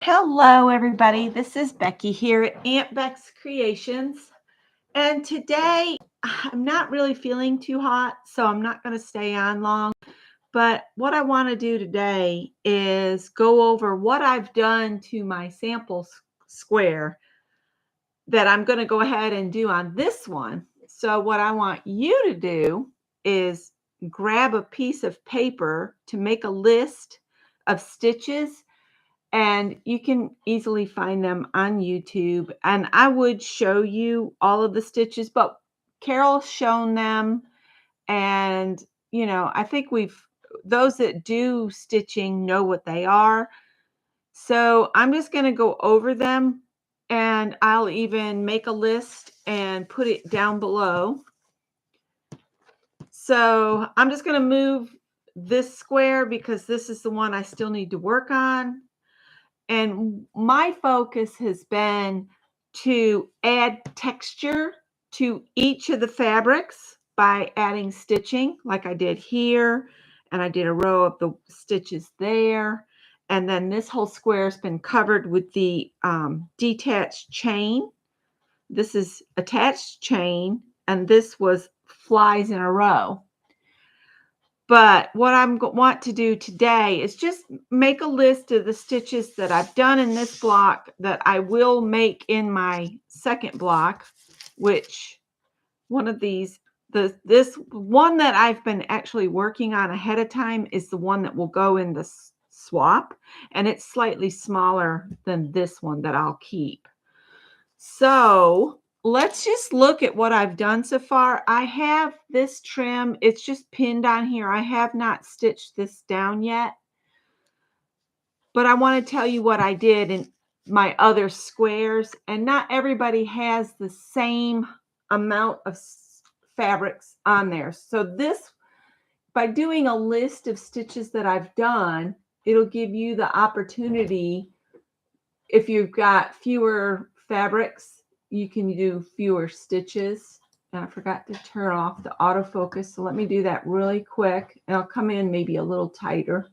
Hello, everybody. This is Becky here at Aunt Beck's Creations. And today I'm not really feeling too hot, so I'm not going to stay on long. But what I want to do today is go over what I've done to my sample square that I'm going to go ahead and do on this one. So, what I want you to do is grab a piece of paper to make a list of stitches, and you can easily find them on YouTube. And I would show you all of the stitches, but Carol's shown them. And, I think those that do stitching know what they are. So I'm just going to go over them, and I'll even make a list and put it down below. So I'm just going to move this square because this is the one I still need to work on. And my focus has been to add texture to each of the fabrics by adding stitching like I did here. And I did a row of the stitches there. And then this whole square has been covered with the detached chain. This is attached chain, and this was flies in a row. But what I want to do today is just make a list of the stitches that I've done in this block that I will make in my second block, which one of these, this one that I've been actually working on ahead of time is the one that will go in the swap, and it's slightly smaller than this one that I'll keep. So let's just look at what I've done so far. I have this trim. It's just pinned on here. I have not stitched this down yet. But I want to tell you what I did in my other squares. And not everybody has the same amount of fabrics on there. So this, by doing a list of stitches that I've done, it'll give you the opportunity, if you've got fewer fabrics, you can do fewer stitches. And I forgot to turn off the autofocus, so let me do that really quick. And I'll come in maybe a little tighter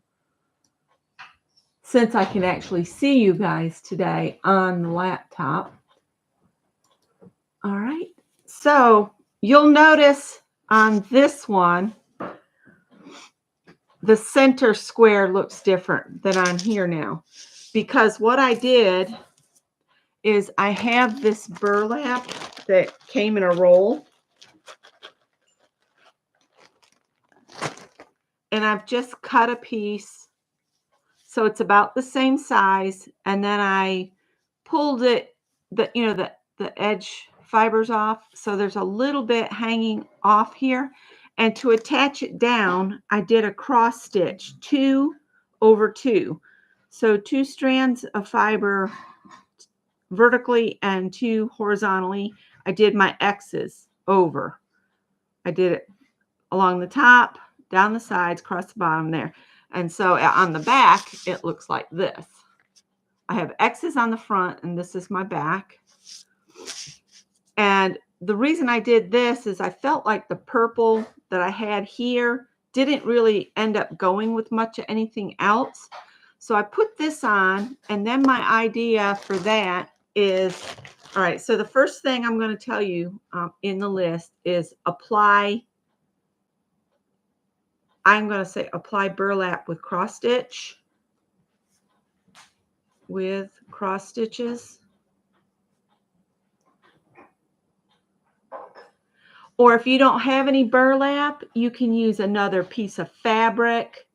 since I can actually see you guys today on the laptop. All right, so you'll notice on this one, the center square looks different than on here now, because what I did is I have this burlap that came in a roll, and I've just cut a piece so it's about the same size, and then I pulled it, the edge fibers off, so there's a little bit hanging off here. And to attach it down, I did a cross stitch 2 over 2, so 2 strands of fiber vertically and 2 horizontally. I did my X's over. I did it along the top, down the sides, across the bottom there. And so on the back, it looks like this. I have X's on the front, and this is my back. And the reason I did this is I felt like the purple that I had here didn't really end up going with much of anything else. So I put this on, and then my idea for that is, all right, so the first thing I'm going to tell you in the list is apply. I'm going to say apply burlap with cross stitch, with cross stitches. Or if you don't have any burlap, you can use another piece of fabric.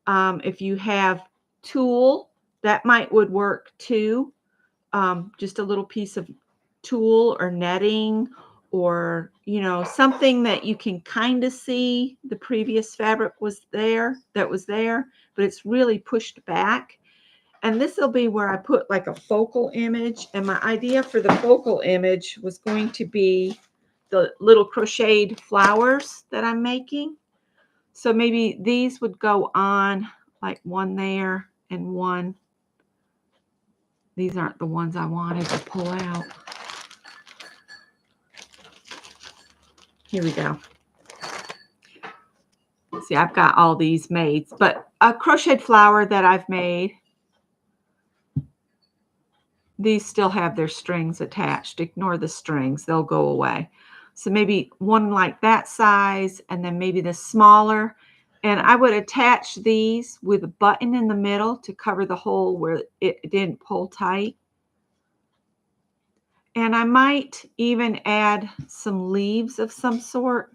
If you have tulle, that would work too. Just a little piece of tulle or netting, or something that you can kind of see the previous fabric was there, but it's really pushed back. And this will be where I put like a focal image. And my idea for the focal image was going to be the little crocheted flowers that I'm making. So maybe these would go on, like one there and one. These aren't the ones I wanted to pull out. Here we go. See, I've got all these made, but a crocheted flower that I've made. these still have their strings attached. Ignore the strings, they'll go away. So maybe one like that size, and then maybe the smaller. And I would attach these with a button in the middle to cover the hole where it didn't pull tight. And I might even add some leaves of some sort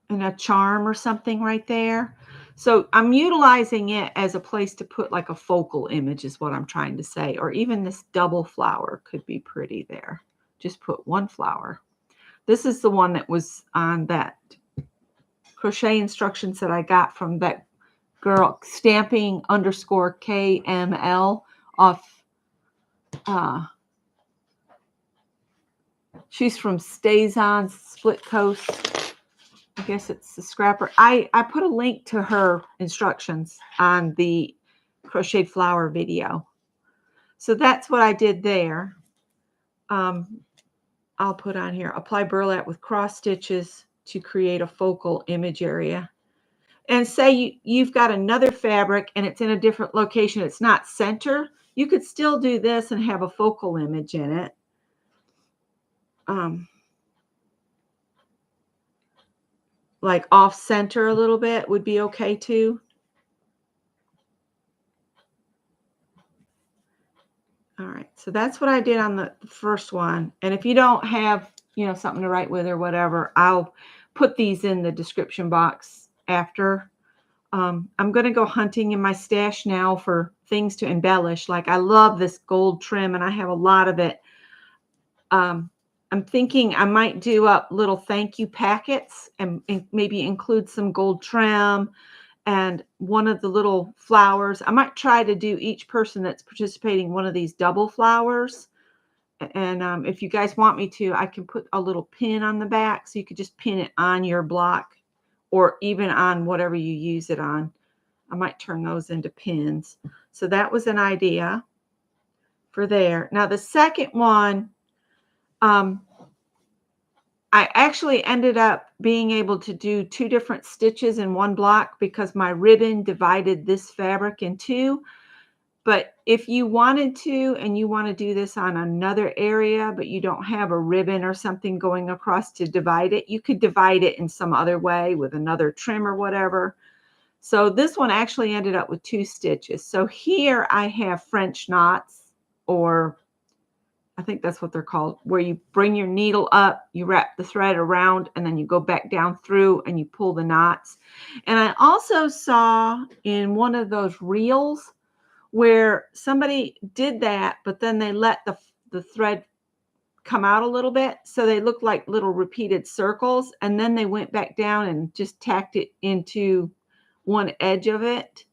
and a charm or something right there. So I'm utilizing it as a place to put like a focal image is what I'm trying to say. Or even this double flower could be pretty there. Just put one flower. This is the one that was on that crochet instructions that I got from that girl, stamping _ KML off. She's from Stays On Split Coast. I guess it's the scrapper. I put a link to her instructions on the crocheted flower video. So that's what I did there. I'll put on here, apply burlap with cross stitches to create a focal image area. And say you've got another fabric and it's in a different location. It's not center. You could still do this and have a focal image in it. Like off center a little bit would be okay too. All right, so that's what I did on the first one. And if you don't have, something to write with or whatever, I'll put these in the description box after. I'm going to go hunting in my stash now for things to embellish. Like I love this gold trim and I have a lot of it. I'm thinking I might do up little thank you packets and maybe include some gold trim and one of the little flowers. I might try to do each person that's participating one of these double flowers. And if you guys want me to, I can put a little pin on the back so you could just pin it on your block or even on whatever you use it on. I might turn those into pins. So that was an idea for there. Now the second one, I actually ended up being able to do 2 different stitches in one block because my ribbon divided this fabric in 2. But if you wanted to, and you want to do this on another area, but you don't have a ribbon or something going across to divide it, you could divide it in some other way with another trim or whatever. So this one actually ended up with 2 stitches. So here I have French knots, or I think that's what they're called, where you bring your needle up, you wrap the thread around, and then you go back down through and you pull the knots. And I also saw in one of those reels where somebody did that, but then they let the thread come out a little bit. So they look like little repeated circles. And then they went back down and just tacked it into one edge of it,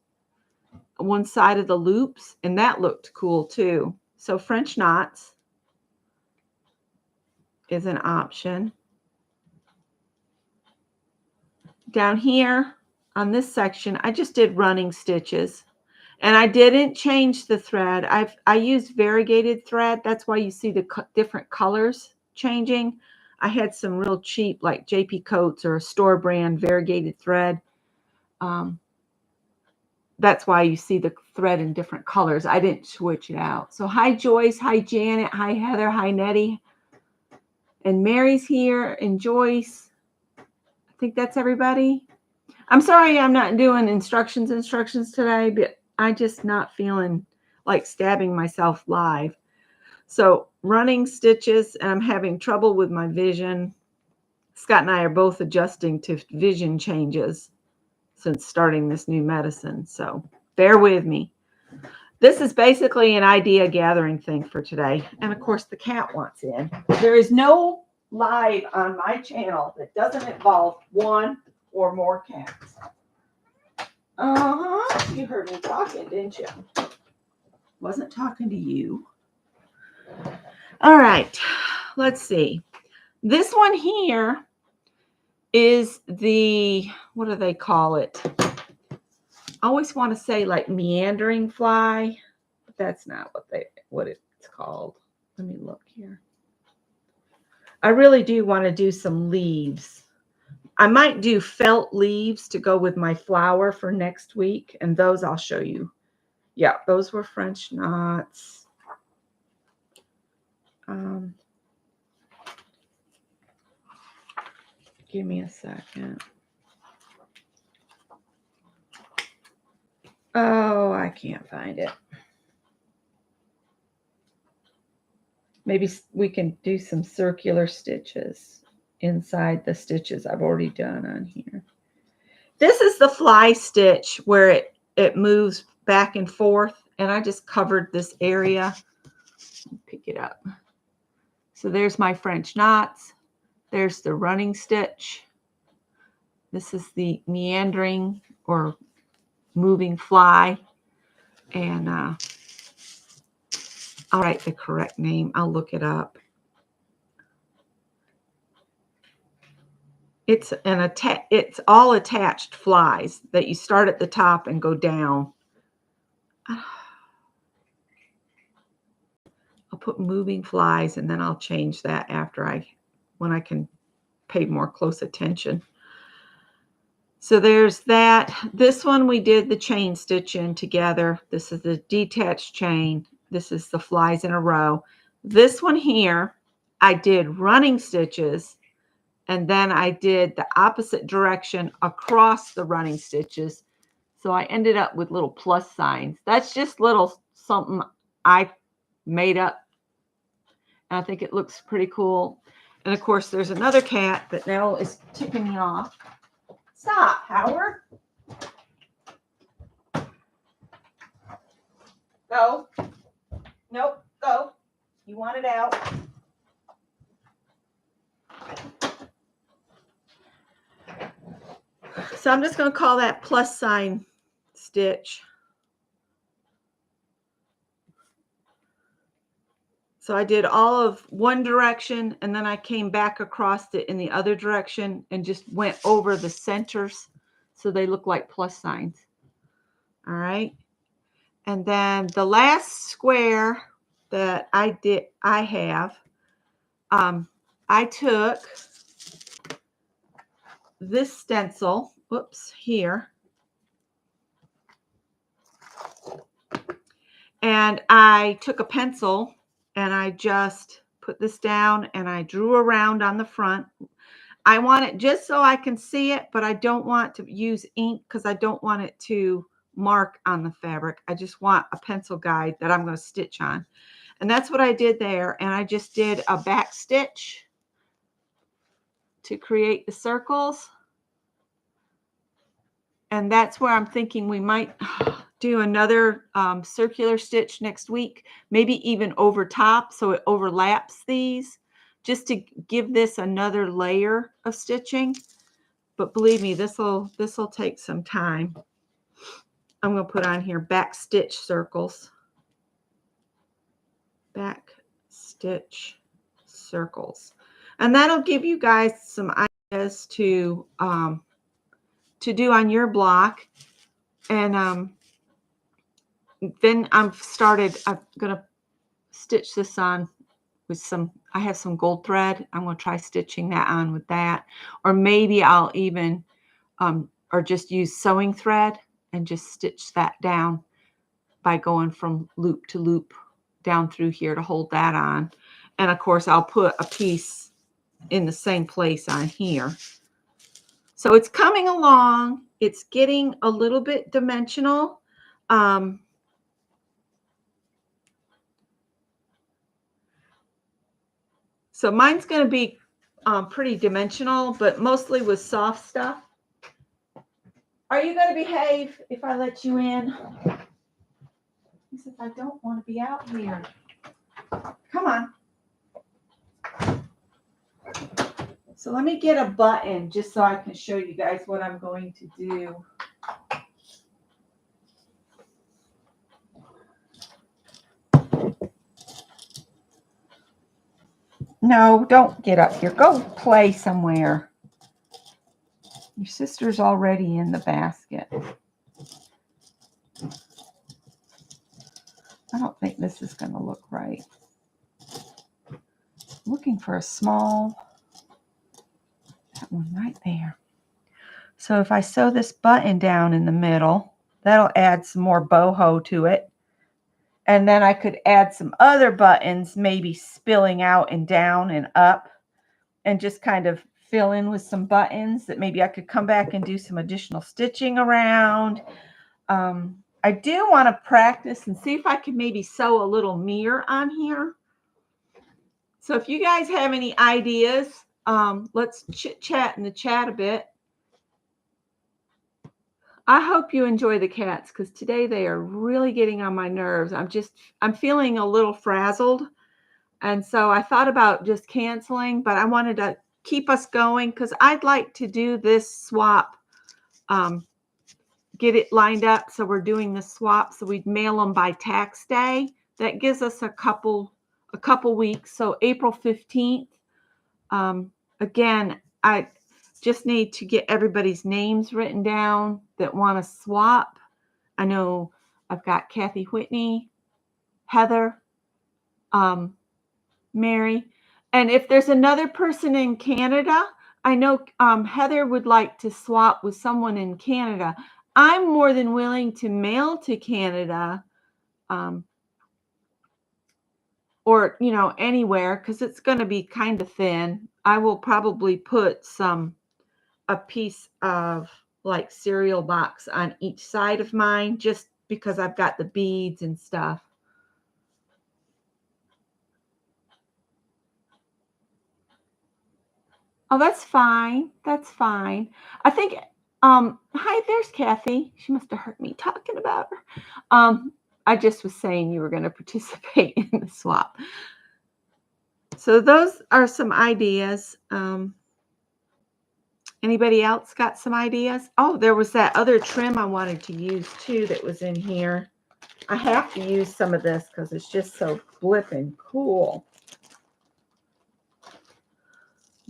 one side of the loops. And that looked cool too. So French knots is an option. Down here on this section, I just did running stitches and I didn't change the thread. I used variegated thread. That's why you see the different colors changing. I had some real cheap like JP Coats or a store brand variegated thread. That's why you see the thread in different colors. I didn't switch it out. So hi Joyce, hi Janet, hi Heather, hi Nettie. And Mary's here, and Joyce. I think that's everybody. I'm sorry I'm not doing instructions today, but I'm just not feeling like stabbing myself live. So running stitches, and I'm having trouble with my vision. Scott and I are both adjusting to vision changes since starting this new medicine. So bear with me. This is basically an idea gathering thing for today. And of course, the cat wants in. There is no live on my channel that doesn't involve one or more cats. You heard me talking, didn't you? Wasn't talking to you. All right, let's see. This one here is the, what do they call it? I always want to say like meandering fly, but that's not what it's called. Let me look here. I really do want to do some leaves. I might do felt leaves to go with my flower for next week, and those I'll show you Yeah, those were French knots. Give me a second. Oh, I can't find it. Maybe we can do some circular stitches inside the stitches I've already done on here. This is the fly stitch where it moves back and forth, and I just covered this area. Pick it up. So there's my French knots. There's the running stitch. This is the meandering or moving fly. And I'll write the correct name. I'll look it up. It's all attached flies that you start at the top and go down. I'll put moving flies, and then I'll change that when I can pay more close attention. So there's that. This one we did the chain stitch in together. This is the detached chain. This is the flies in a row. This one here, I did running stitches, and then I did the opposite direction across the running stitches. So I ended up with little plus signs. That's just little something I made up. And I think it looks pretty cool. And of course, there's another cat that now is tipping me off. Stop, Howard. Go. Nope, go. You want it out. So I'm just going to call that plus sign stitch. So I did all of one direction, and then I came back across it in the other direction and just went over the centers so they look like plus signs. All right. And then the last square that I took this stencil, here, and I took a pencil and I just put this down and I drew around on the front. I want it just so I can see it, but I don't want to use ink because I don't want it to mark on the fabric. I just want a pencil guide that I'm going to stitch on. And that's what I did there. And I just did a back stitch to create the circles. And that's where I'm thinking we might do another circular stitch next week, maybe even over top so it overlaps these, just to give this another layer of stitching. But believe me, this will take some time. I'm going to put on here back stitch circles. Back stitch circles. And that'll give you guys some ideas to do on your block. And then I'm going to stitch this on with I have some gold thread. I'm going to try stitching that on with that. Or maybe I'll even, or just use sewing thread and just stitch that down by going from loop to loop down through here to hold that on. And of course, I'll put a piece in the same place on here. So it's coming along. It's getting a little bit dimensional. So mine's going to be pretty dimensional, but mostly with soft stuff. Are you going to behave if I let you in? He says, I don't want to be out here. Come on. So let me get a button just so I can show you guys what I'm going to do. No, don't get up here. Go play somewhere. Your sister's already in the basket. I don't think this is going to look right. I'm looking for a small, that one right there. So if I sew this button down in the middle, That'll add some more boho to it. And then I could add some other buttons, maybe spilling out and down and up, and just kind of fill in with some buttons that maybe I could come back and do some additional stitching around. I do want to practice and see if I can maybe sew a little mirror on here. So if you guys have any ideas, let's chit chat in the chat a bit. I hope you enjoy the cats because today they are really getting on my nerves. I'm feeling a little frazzled. And so I thought about just canceling, but I wanted to keep us going because I'd like to do this swap, get it lined up. So we're doing the swap. So we'd mail them by tax day. That gives us a couple weeks. So April 15th. Again, I just need to get everybody's names written down that want to swap. I know I've got Kathy Whitney, Heather, Mary. And if there's another person in Canada, I know Heather would like to swap with someone in Canada. I'm more than willing to mail to Canada, or, you know, anywhere, because it's going to be kind of thin. I will probably put a piece of like cereal box on each side of mine, just because I've got the beads and stuff. Oh, that's fine. That's fine. I think, hi, there's Kathy. She must have heard me talking about her. I just was saying you were going to participate in the swap. So those are some ideas. Anybody else got some ideas? Oh, there was that other trim I wanted to use too that was in here. I have to use some of this because it's just so flippin' cool.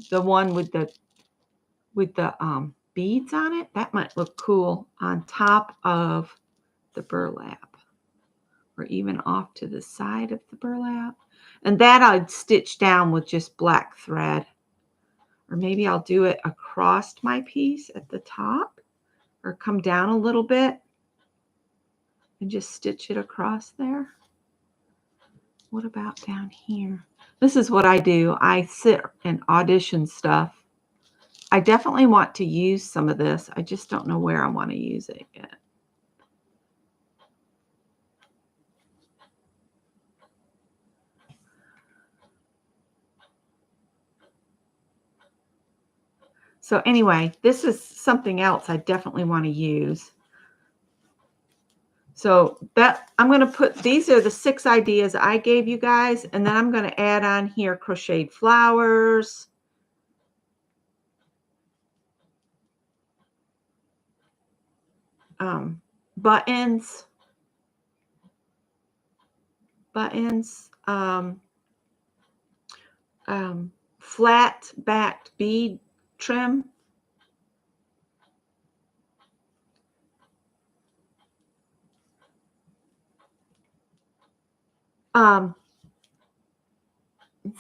The one with the beads on it, that might look cool on top of the burlap, or even off to the side of the burlap. And that I'd stitch down with just black thread. Or maybe I'll do it across my piece at the top, or come down a little bit and just stitch it across there. What about down here? This is what I do. I sit and audition stuff. I definitely want to use some of this. I just don't know where I want to use it yet. So anyway, this is something else I definitely want to use. So that I'm going to put, these are the 6 ideas I gave you guys. And then I'm going to add on here crocheted flowers. Buttons, flat backed bead trim. Let's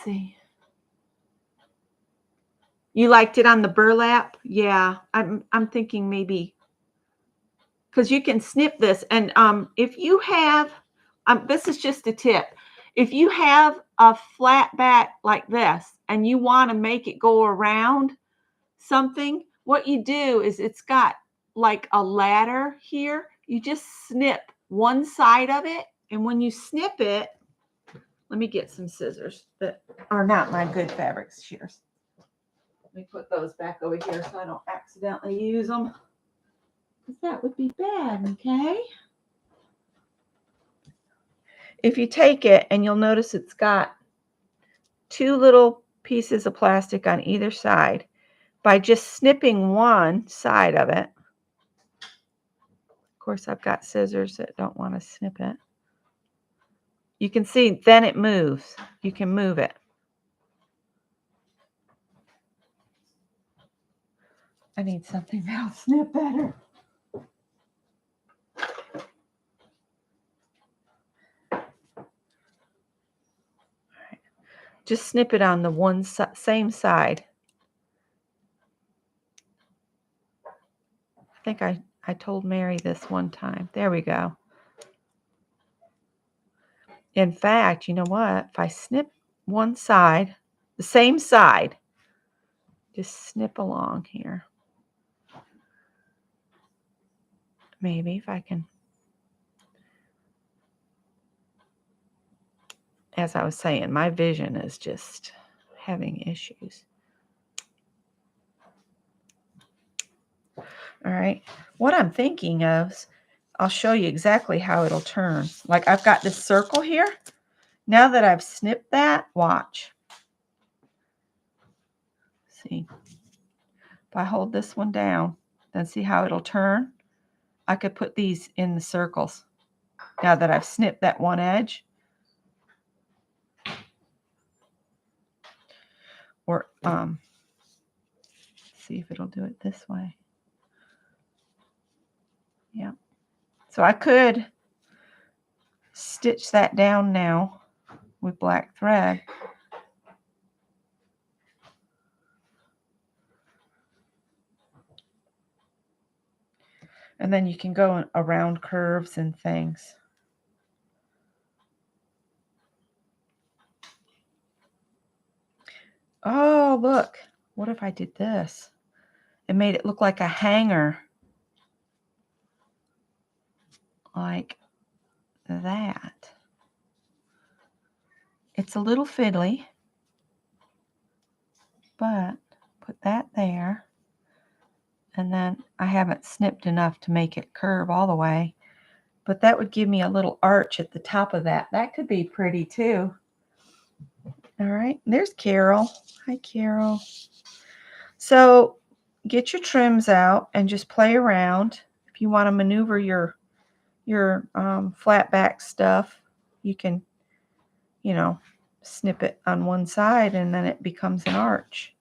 see. You liked it on the burlap? Yeah, I'm thinking maybe, because you can snip this, and if you have, this is just a tip. If you have a flat back like this and you want to make it go around something, what you do is, it's got like a ladder here. You just snip one side of it, and when you snip it, let me get some scissors that are not my good fabric shears. Let me put those back over here so I don't accidentally use them, because that would be bad, okay? If you take it, and you'll notice it's got 2 little pieces of plastic on either side. By just snipping one side of it, of course I've got scissors that don't want to snip it. You can see then it moves. You can move it. I need something that'll snip better. Just snip it on the one same side. I think I I told Mary this one time. There we go. In fact, you know what? If I snip one side, the same side, just snip along here. Maybe if I can, as I was saying, my vision is just having issues. All right. What I'm thinking of, I'll show you exactly how it'll turn. Like I've got this circle here. Now that I've snipped that, watch. See, if I hold this one down, then see how it'll turn? I could put these in the circles. Now that I've snipped that one edge. Or see if it'll do it this way. Yeah. So I could stitch that down now with black thread. And then you can go around curves and things. Oh, look. What if I did this? It made it look like a hanger. Like that. It's a little fiddly, but put that there. And then I haven't snipped enough to make it curve all the way, but that would give me a little arch at the top of that. That could be pretty too. All right, there's Carol. Hi, Carol. So get your trims out and just play around. If you want to maneuver your flat back stuff, you can, you know, snip it on one side and then it becomes an arch.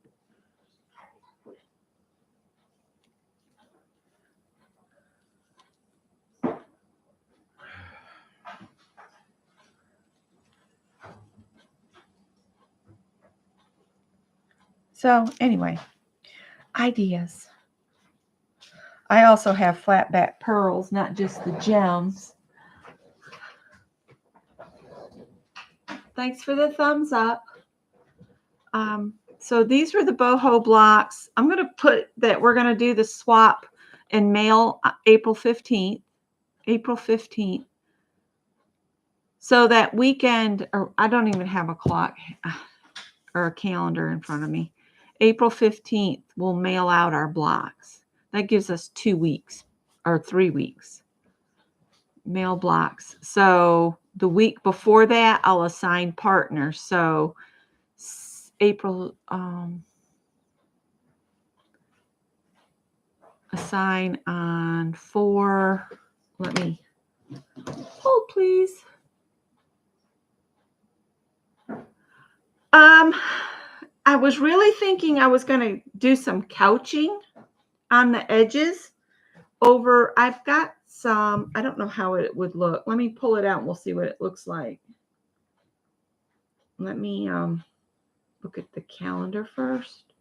So anyway, ideas. I also have flat back pearls, not just the gems. Thanks for the thumbs up. So these were the BoHo blocks. I'm going to put that we're going to do the swap and mail April 15th. April 15th. So that weekend, or I don't even have a clock or a calendar in front of me. April 15th, we'll mail out our blocks. That gives us 2 weeks or 3 weeks. Mail blocks. So the week before that, I'll assign partners. So April, assign on 4. Let me hold, please. I was really thinking I was going to do some couching on the edges over. I've got some, I don't know how it would look. Let me pull it out and we'll see what it looks like. Let me look at the calendar first.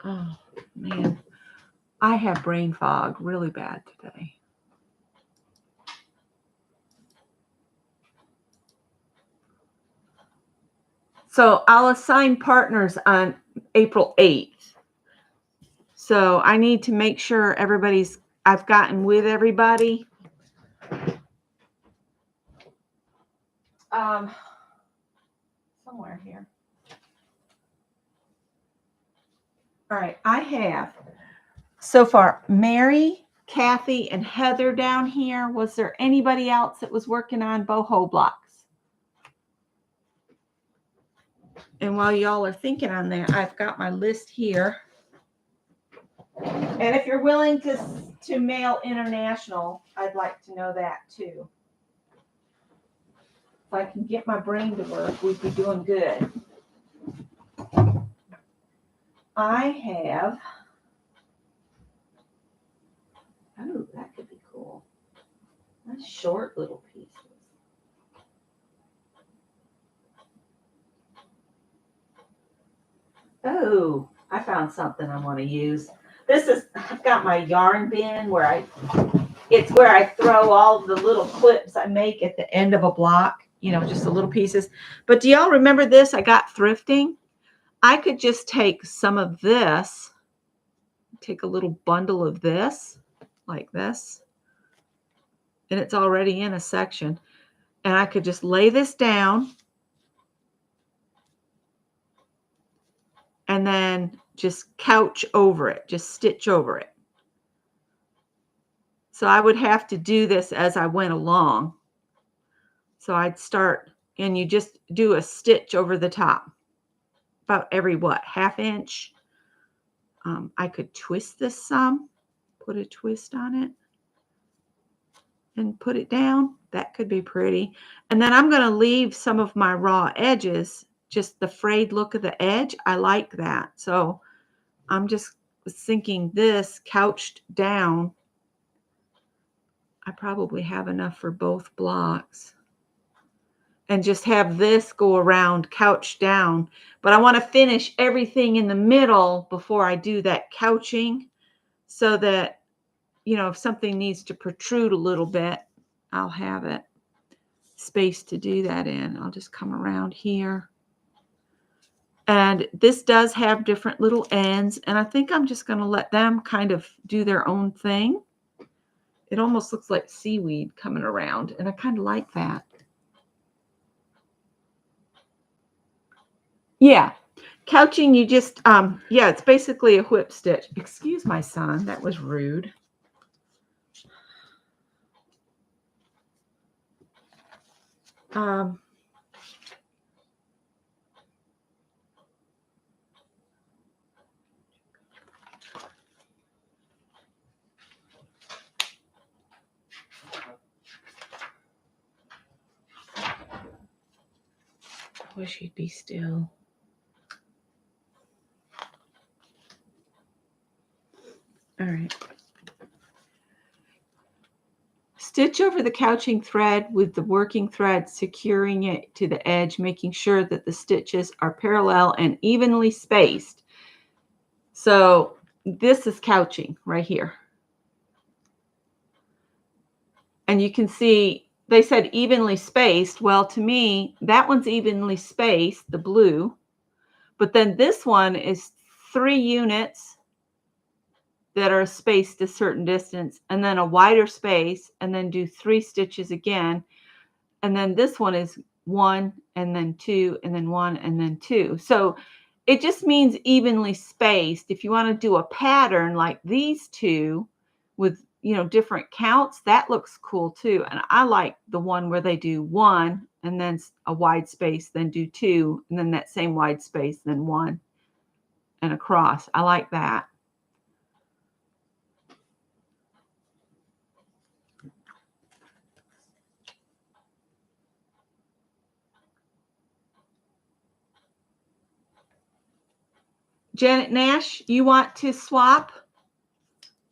Oh, man. I have brain fog really bad today. So I'll assign partners on April 8th. So I need to make sure I've gotten with everybody. Somewhere here. All right, I have so far Mary, Kathy, and Heather down here. Was there anybody else that was working on BoHo blocks? And while y'all are thinking on that, I've got my list here. And if you're willing to mail international, I'd like to know that too. If I can get my brain to work, we'd be doing good. I have, oh, that could be cool. Nice short little pieces. Oh, I found something I want to use. I've got my yarn bin it's where I throw all the little clips I make at the end of a block, just the little pieces. But do y'all remember this? I got thrifting. I could just take some of this, take a little bundle of this, like this, and it's already in a section. And I could just lay this down and then just couch over it, just stitch over it. So I would have to do this as I went along. So I'd start, and you just do a stitch over the top, about every half inch. I could twist this some, put a twist on it, and put it down. That could be pretty. And then I'm going to leave some of my raw edges, just the frayed look of the edge. I like that. So I'm just thinking this couched down. I probably have enough for both blocks. And just have this go around couch down. But I want to finish everything in the middle before I do that couching, so that, if something needs to protrude a little bit, I'll have it space to do that in. I'll just come around here. And this does have different little ends, and I think I'm just going to let them kind of do their own thing. It almost looks like seaweed coming around, and I kind of like that. Yeah, couching, you just, yeah, it's basically a whip stitch. Excuse my son, that was rude. I wish he'd be still. All right. Stitch over the couching thread with the working thread, securing it to the edge, making sure that the stitches are parallel and evenly spaced. So this is couching right here. And you can see they said evenly spaced. Well, to me, that one's evenly spaced, the blue. But then this one is 3 units that are spaced a certain distance, and then a wider space, and then do 3 stitches again. And then this one is 1, and then 2, and then 1, and then 2. So it just means evenly spaced. If you want to do a pattern like these two with, different counts, that looks cool too. And I like the one where they do 1 and then a wide space, then do 2, and then that same wide space, then 1 and across. I like that. Janet Nash, you want to swap?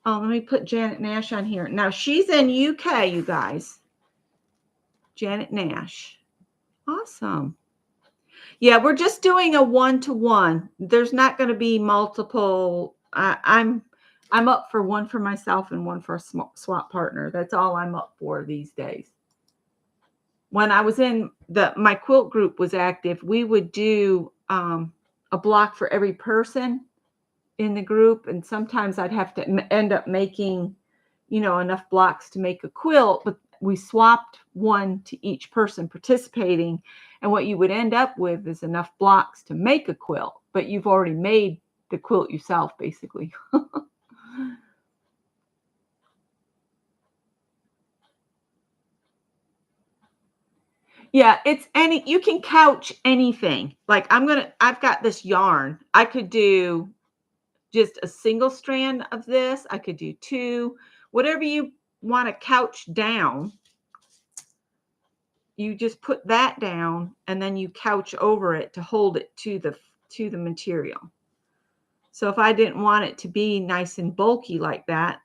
Oh, let me put Janet Nash on here. Now, she's in UK, you guys. Janet Nash. Awesome. Yeah, we're just doing a 1-to-1. There's not going to be multiple. I'm up for one for myself and one for a swap partner. That's all I'm up for these days. When I was in my quilt group was active, we would do a block for every person in the group, and sometimes I'd have to end up making, enough blocks to make a quilt, but we swapped one to each person participating, and what you would end up with is enough blocks to make a quilt, but you've already made the quilt yourself, basically. Yeah, you can couch anything. Like I've got this yarn. I could do just a single strand of this. I could do 2, whatever you want to couch down. You just put that down and then you couch over it to hold it to the material. So if I didn't want it to be nice and bulky like that,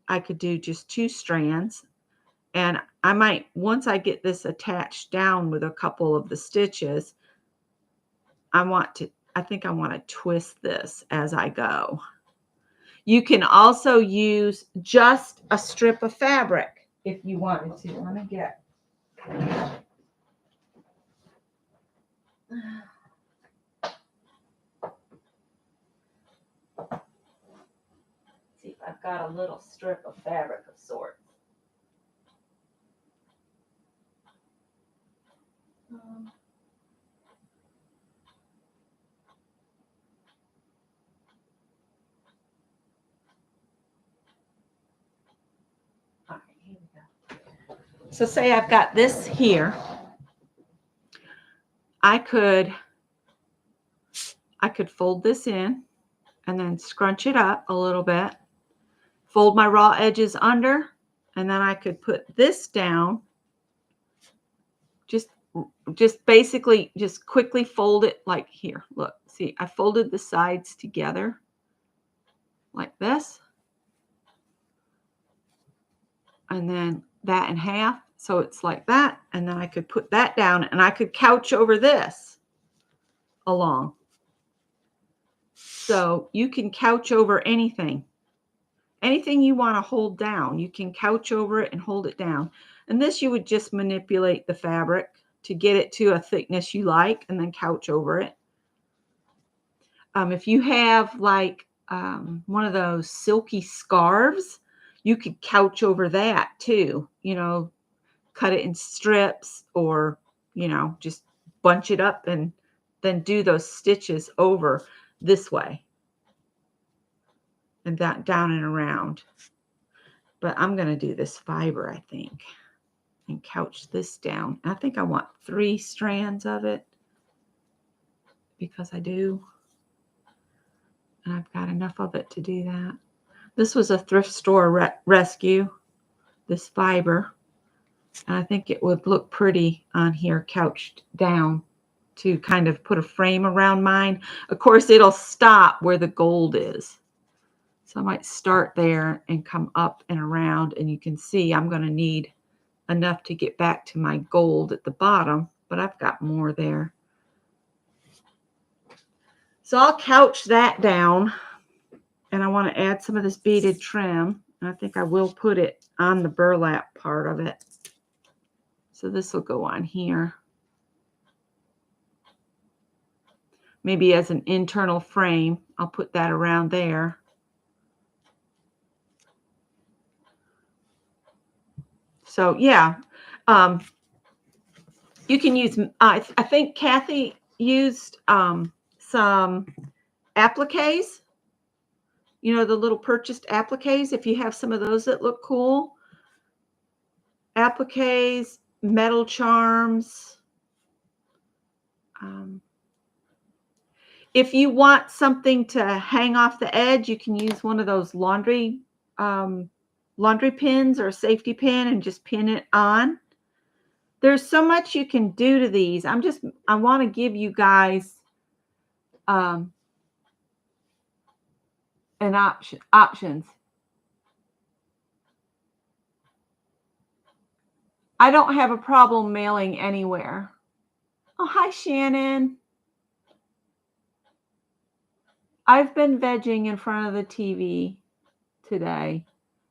I could do just 2 strands. And I might, once I get this attached down with a couple of the stitches, I think I want to twist this as I go. You can also use just a strip of fabric if you wanted to. Let me get. See if I've got a little strip of fabric of sorts. All right, here we go. So say I've got this here. I could fold this in and then scrunch it up a little bit, fold my raw edges under, and then I could put this down. Just basically just quickly fold it like here. Look, see, I folded the sides together like this. And then that in half. So it's like that. And then I could put that down and I could couch over this along. So you can couch over anything. Anything you want to hold down, you can couch over it and hold it down. And this you would just manipulate the fabric to get it to a thickness you like and then couch over it. If you have like one of those silky scarves, you could couch over that too, you know, cut it in strips or, you know, just bunch it up and then do those stitches over this way and that down and around. But I'm going to do this fiber, I think, and couch this down. I think I want 3 strands of it because I do. And I've got enough of it to do that. This was a thrift store rescue, this fiber. And I think it would look pretty on here couched down to kind of put a frame around mine. Of course, it'll stop where the gold is. So I might start there and come up and around. And you can see I'm going to need enough to get back to my gold at the bottom. But I've got more there. So I'll couch that down. And I want to add some of this beaded trim. And I think I will put it on the burlap part of it. So this will go on here. Maybe as an internal frame, I'll put that around there. So yeah, you can use, I think Kathy used some appliques. You know, the little purchased appliques, if you have some of those that look cool. Appliques, metal charms. If you want something to hang off the edge, you can use one of those laundry pins or a safety pin and just pin it on. There's so much you can do to these. I want to give you guys an options. I don't have a problem mailing anywhere. Oh, hi, Shannon. I've been vegging in front of the TV today.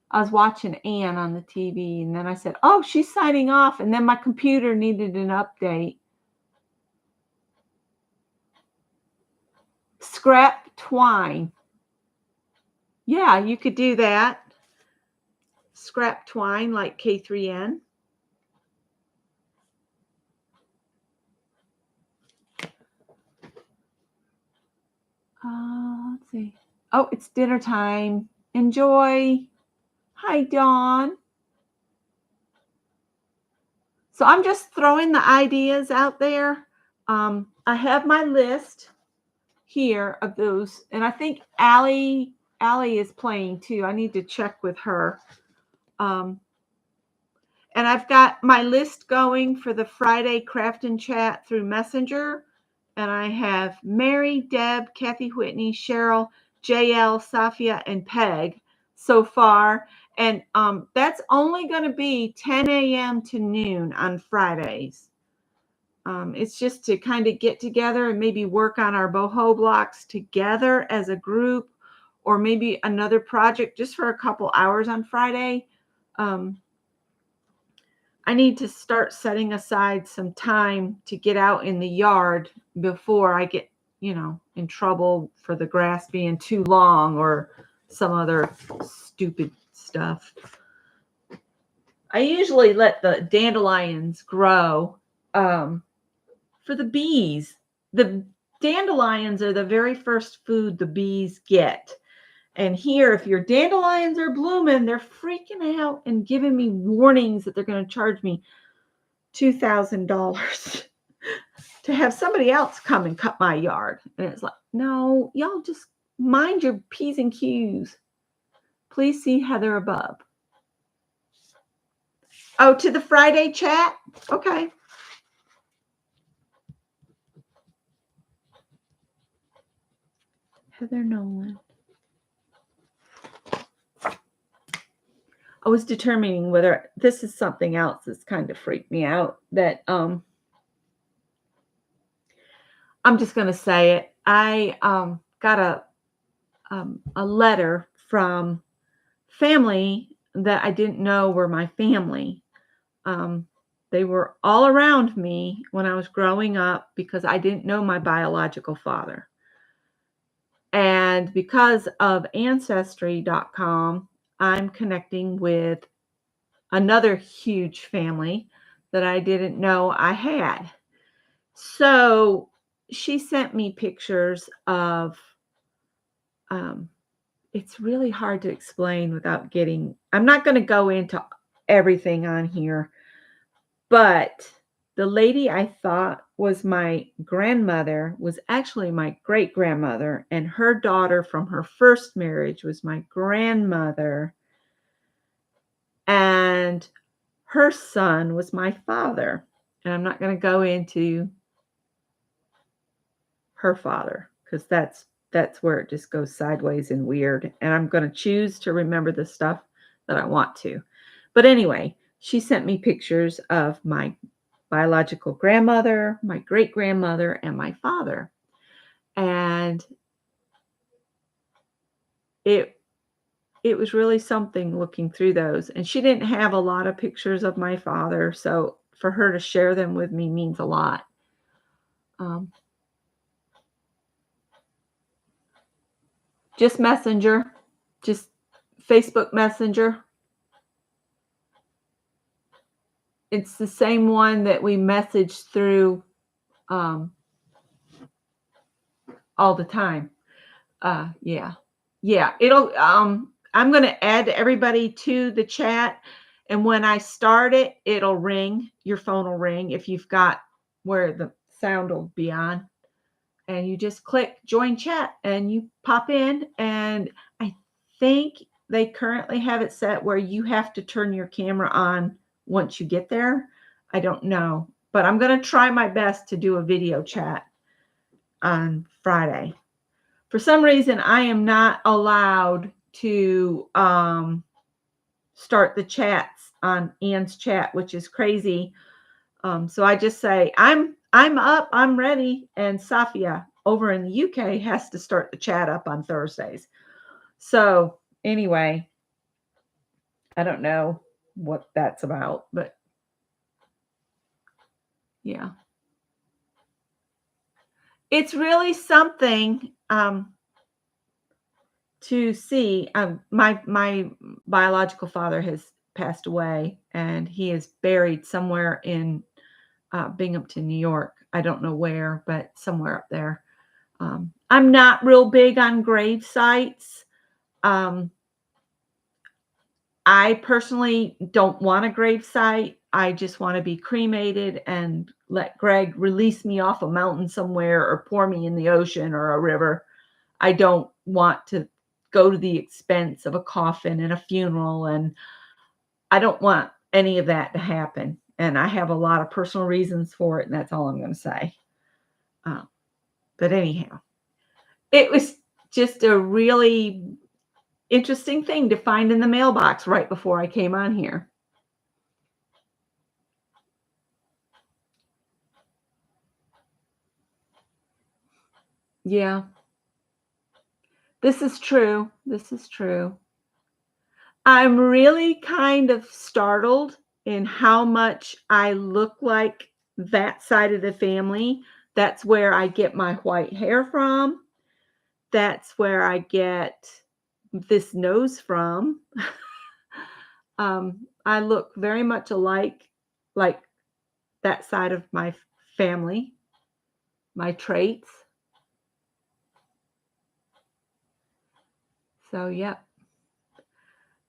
I was watching Ann on the TV, and then I said, oh, she's signing off, and then my computer needed an update. Scrap twine. Yeah, you could do that. Scrap twine like K3N. Let's see. Oh, it's dinner time. Enjoy. Hi, Dawn. So I'm just throwing the ideas out there. I have my list here of those, and I think Allie is playing too. I need to check with her. And I've got my list going for the Friday craft and chat through Messenger. And I have Mary, Deb, Kathy Whitney, Cheryl, JL, Safia, and Peg so far. And that's only going to be 10 a.m. to noon on Fridays. It's just to kind of get together and maybe work on our BoHo blocks together as a group, or maybe another project just for a couple hours on Friday. Um, I need to start setting aside some time to get out in the yard before I get, in trouble for the grass being too long or some other stupid stuff. I usually let the dandelions grow for the bees. The dandelions are the very first food the bees get. And here, if your dandelions are blooming, they're freaking out and giving me warnings that they're going to charge me $2,000 to have somebody else come and cut my yard. And it's like, no, y'all just mind your P's and Q's. Please see Heather above. Oh, to the Friday chat? Okay. Heather Nolan. I was determining whether this is something else that's kind of freaked me out, that I'm just going to say it. I got a letter from family that I didn't know were my family. They were all around me when I was growing up because I didn't know my biological father. And because of Ancestry.com, I'm connecting with another huge family that I didn't know I had. So she sent me pictures of, it's really hard to explain without getting, I'm not going to go into everything on here, but the lady I thought was my grandmother was actually my great grandmother, and her daughter from her first marriage was my grandmother, and her son was my father. And I'm not going to go into her father because that's where it just goes sideways and weird. And I'm going to choose to remember the stuff that I want to. But anyway, she sent me pictures of my biological grandmother, my great grandmother, and my father. And it was really something looking through those. And she didn't have a lot of pictures of my father, so for her to share them with me means a lot. Just Messenger, just Facebook Messenger. It's the same one that we message through all the time. Yeah. It'll. I'm going to add everybody to the chat, and when I start it, it'll ring. Your phone will ring if you've got where the sound will be on, and you just click join chat, and you pop in. And I think they currently have it set where you have to turn your camera on once you get there. I don't know, but I'm going to try my best to do a video chat on Friday. For some reason, I am not allowed to start the chats on Ann's chat, which is crazy. So I just say, I'm up, I'm ready. And Safia over in the UK has to start the chat up on Thursdays. So anyway, I don't know what that's about, but yeah. It's really something to see. My biological father has passed away, and he is buried somewhere in Binghamton, New York. I don't know where, but somewhere up there. I'm not real big on grave sites. I personally don't want a grave site. I just want to be cremated and let Greg release me off a mountain somewhere or pour me in the ocean or a river. I don't want to go to the expense of a coffin and a funeral, and I don't want any of that to happen. And I have a lot of personal reasons for it, and that's all I'm going to say. But anyhow, it was just a really interesting thing to find in the mailbox right before I came on here. Yeah. This is true. This is true. I'm really kind of startled in how much I look like that side of the family. That's where I get my white hair from. That's where I get this nose from. I look very much alike, like that side of my family, my traits. So, yep.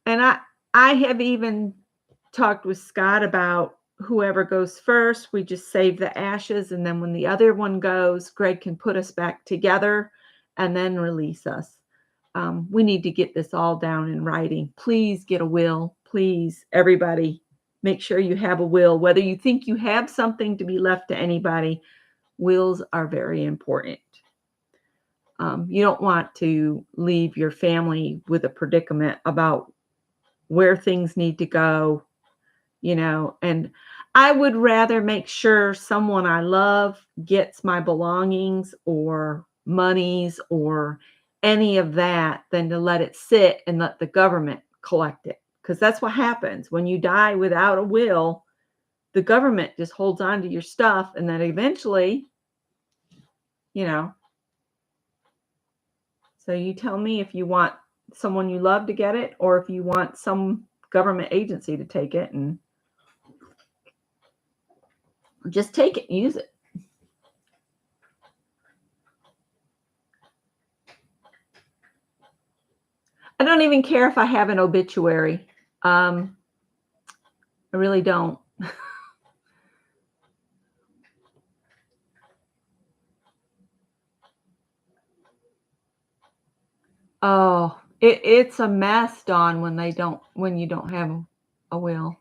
And I have even talked with Scott about whoever goes first, we just save the ashes, and then when the other one goes, Greg can put us back together and then release us. We need to get this all down in writing. Please get a will. Please, everybody, make sure you have a will. Whether you think you have something to be left to anybody, wills are very important. You don't want to leave your family with a predicament about where things need to go, and I would rather make sure someone I love gets my belongings or monies or any of that than to let it sit and let the government collect it. Because that's what happens when you die without a will. The government just holds on to your stuff, and then eventually, you know. So you tell me if you want someone you love to get it or if you want some government agency to take it, and just take it and use it. I don't even care if I have an obituary. I really don't. Oh, it's a mess, Dawn, when you don't have a will.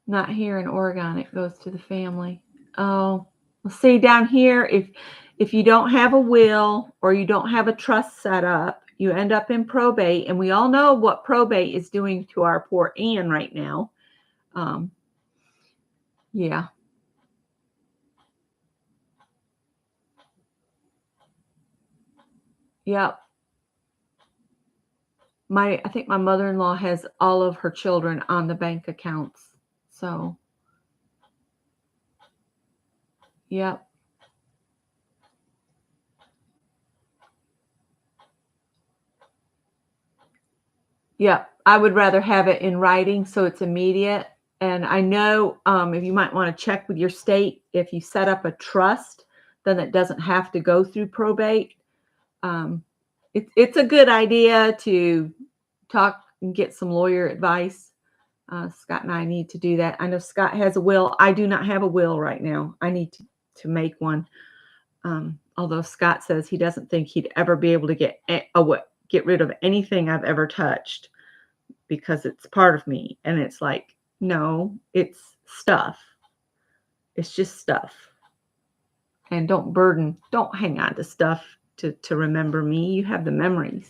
Not here in Oregon, it goes to the family. Oh, well, see, down here, if you don't have a will or you don't have a trust set up, you end up in probate, and we all know what probate is doing to our poor Anne right now. Yeah. Yep. I think my mother-in-law has all of her children on the bank accounts. So, yep. Yep. I would rather have it in writing so it's immediate. And I know if you might want to check with your state, if you set up a trust, then it doesn't have to go through probate. Um, it's a good idea to talk and get some lawyer advice. Scott and I need to do that. I know Scott has a will. I do not have a will right now. I need to make one. Although Scott says he doesn't think he'd ever be able to get rid of anything I've ever touched because it's part of me. And it's like, no, it's stuff. It's just stuff. And don't hang on to stuff to remember me. You have the memories.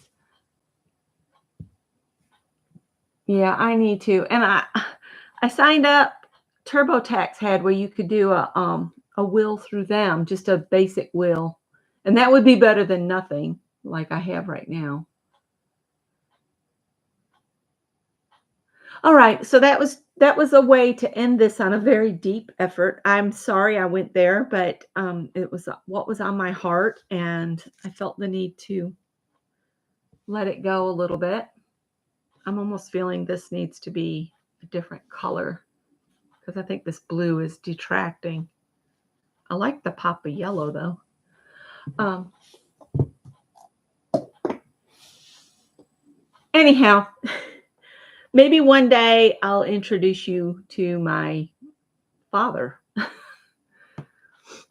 Yeah, I need to. And I signed up. TurboTax had where you could do a will through them, just a basic will. And that would be better than nothing like I have right now. All right, so that was a way to end this on a very deep effort. I'm sorry I went there, but it was what was on my heart, and I felt the need to let it go a little bit. I'm almost feeling this needs to be a different color because I think this blue is detracting. I like the pop of yellow though. Anyhow, maybe one day I'll introduce you to my father.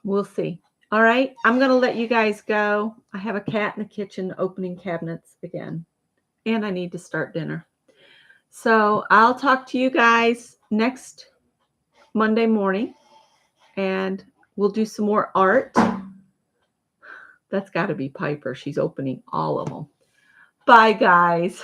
We'll see. All right, I'm going to let you guys go. I have a cat in the kitchen opening cabinets again, and I need to start dinner. So I'll talk to you guys next Monday morning, and we'll do some more art. That's got to be Piper. She's opening all of them. Bye, guys.